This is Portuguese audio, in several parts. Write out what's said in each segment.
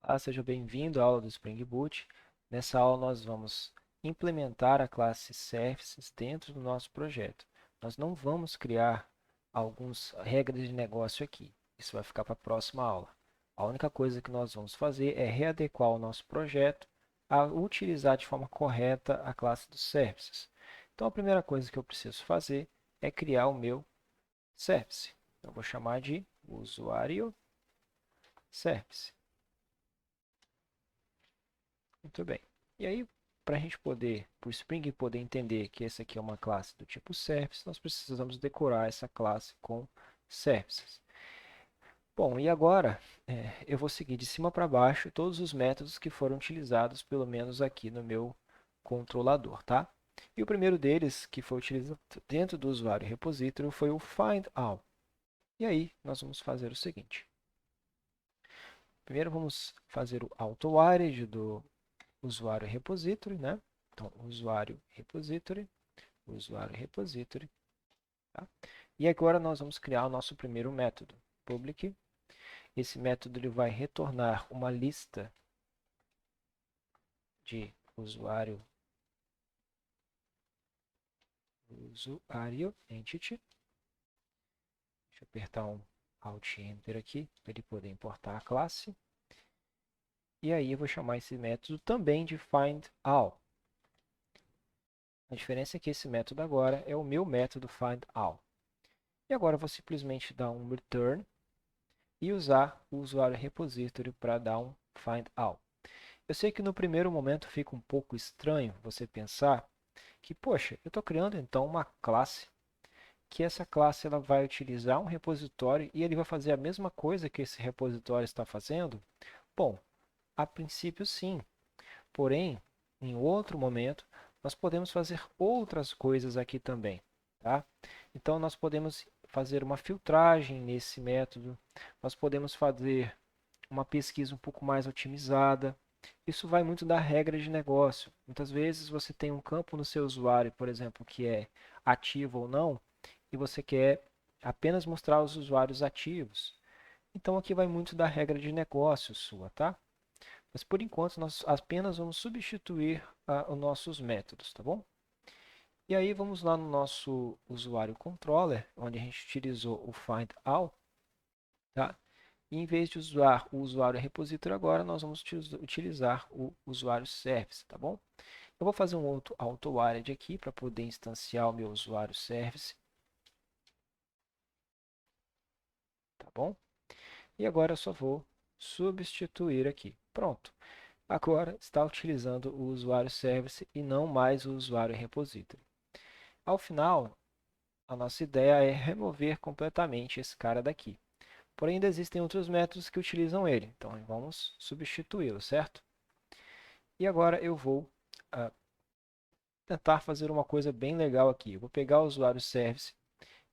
Olá, seja bem-vindo à aula do Spring Boot. Nessa aula nós vamos implementar a classe Services dentro do nosso projeto. Nós não vamos criar algumas regras de negócio aqui. Isso vai ficar para a próxima aula. A única coisa que nós vamos fazer é readequar o nosso projeto a utilizar de forma correta a classe dos Services. Então a primeira coisa que eu preciso fazer é criar o meu Service. Eu vou chamar de usuário Service. Muito bem. E aí, para a gente poder, para o Spring poder entender que essa aqui é uma classe do tipo Service, nós precisamos decorar essa classe com Services. Bom, e agora eu vou seguir de cima para baixo todos os métodos que foram utilizados, pelo menos aqui no meu controlador, tá? E o primeiro deles, que foi utilizado dentro do usuário repository, foi o findAll. E aí, nós vamos fazer o seguinte. Primeiro, vamos fazer o auto-wired do usuário repository, né? Então, usuário repository, tá? E agora nós vamos criar o nosso primeiro método, public. Esse método ele vai retornar uma lista de usuário entity. Deixa eu apertar um Alt Enter aqui para ele poder importar a classe. E aí eu vou chamar esse método também de findAll. A diferença é que esse método agora é o meu método findAll. E agora eu vou simplesmente dar um return e usar o usuário repository para dar um findAll. Eu sei que no primeiro momento fica um pouco estranho você pensar que, poxa, eu estou criando então uma classe, que essa classe ela vai utilizar um repositório e ele vai fazer a mesma coisa que esse repositório está fazendo? Bom, a princípio sim, porém, em outro momento, nós podemos fazer outras coisas aqui também, tá? Então, nós podemos fazer uma filtragem nesse método, nós podemos fazer uma pesquisa um pouco mais otimizada. Isso vai muito da regra de negócio. Muitas vezes você tem um campo no seu usuário, por exemplo, que é ativo ou não, e você quer apenas mostrar os usuários ativos. Então aqui vai muito da regra de negócio sua, tá? Mas por enquanto nós apenas vamos substituir os nossos métodos, tá bom? E aí vamos lá no nosso usuário controller, onde a gente utilizou o findAll, tá? E em vez de usar o usuário repository agora, nós vamos utilizar o usuário service, tá bom? Eu vou fazer um outro auto-wired aqui para poder instanciar o meu usuário service, tá bom? E agora eu só vou substituir aqui. Pronto. Agora está utilizando o usuário service e não mais o usuário repository. Ao final, a nossa ideia é remover completamente esse cara daqui. Porém, ainda existem outros métodos que utilizam ele. Então, vamos substituí-lo, certo? E agora eu vou tentar fazer uma coisa bem legal aqui. Eu vou pegar o usuário service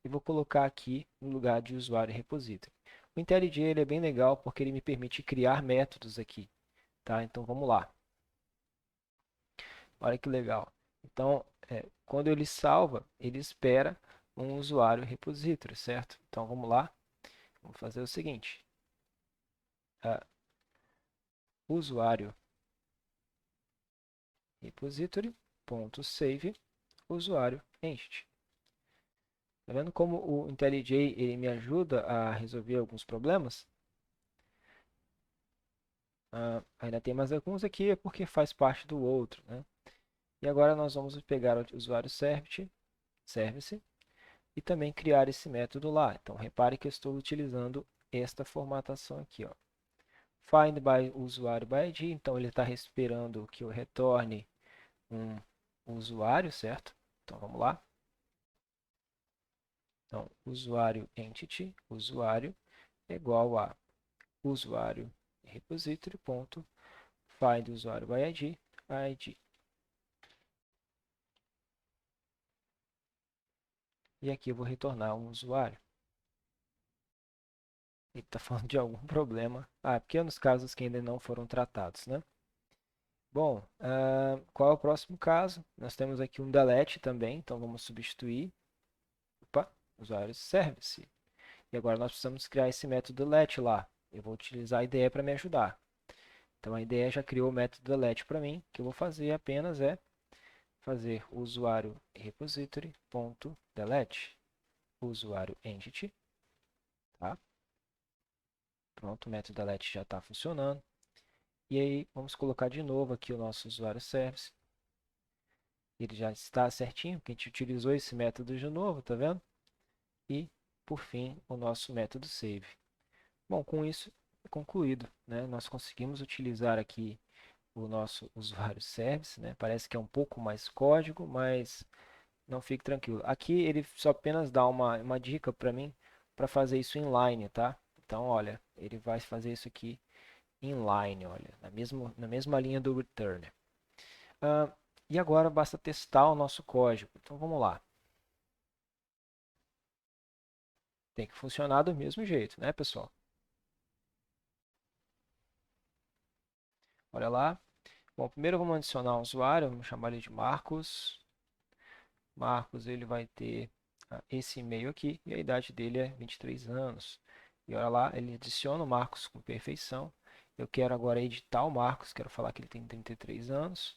e vou colocar aqui no lugar de usuário repository. O IntelliJ ele é bem legal porque ele me permite criar métodos aqui, tá? Então vamos lá. Olha que legal. Então, quando ele salva, ele espera um usuário repository, certo? Então vamos lá. Vamos fazer o seguinte. Usuário repository.save usuário entity. Tá vendo como o IntelliJ ele me ajuda a resolver alguns problemas? Ainda tem mais alguns aqui, é porque faz parte do outro, né? E agora nós vamos pegar o usuário service e também criar esse método lá. Então, repare que eu estou utilizando esta formatação aqui, ó. Find by usuário by ID, então ele está esperando que eu retorne um usuário, certo? Então, vamos lá. Então, usuário entity, usuário, é igual a usuário repository.find usuário by ID, ID. E aqui eu vou retornar um usuário. Ele está falando de algum problema. Pequenos casos que ainda não foram tratados, né? Bom, qual é o próximo caso? Nós temos aqui um delete também, então vamos substituir. Opa, usuário service. E agora nós precisamos criar esse método let lá. Eu vou utilizar a IDE para me ajudar. Então a ideia já criou o método delete para mim. O que eu vou fazer apenas é fazer usuário repository.delete, usuário entity, tá? Pronto, o método delete já está funcionando. E aí vamos colocar de novo aqui o nosso usuário service. Ele já está certinho, porque a gente utilizou esse método de novo, tá vendo? E, por fim, o nosso método save. Bom, com isso é concluído, né? Nós conseguimos utilizar aqui o nosso usuário service, né? Parece que é um pouco mais código, mas não fique tranquilo. Aqui ele só apenas dá uma dica para mim para fazer isso inline, tá? Então, olha, ele vai fazer isso aqui inline, olha, na mesma linha do return. E agora basta testar o nosso código. Então vamos lá. Tem que funcionar do mesmo jeito, né, pessoal? Olha lá. Bom, primeiro vamos adicionar um usuário, vamos chamar ele de Marcos. Marcos, ele vai ter esse e-mail aqui e a idade dele é 23 anos. E olha lá, ele adiciona o Marcos com perfeição. Eu quero agora editar o Marcos, quero falar que ele tem 33 anos.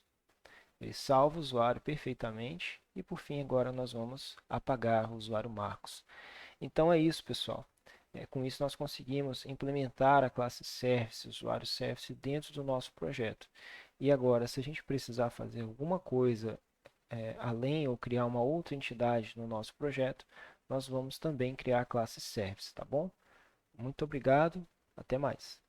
Ele salva o usuário perfeitamente. E por fim, agora nós vamos apagar o usuário Marcos. Então é isso, pessoal. Com isso nós conseguimos implementar a classe Service, usuário Service, dentro do nosso projeto. E agora, se a gente precisar fazer alguma coisa além ou criar uma outra entidade no nosso projeto, nós vamos também criar a classe Service, tá bom? Muito obrigado, até mais.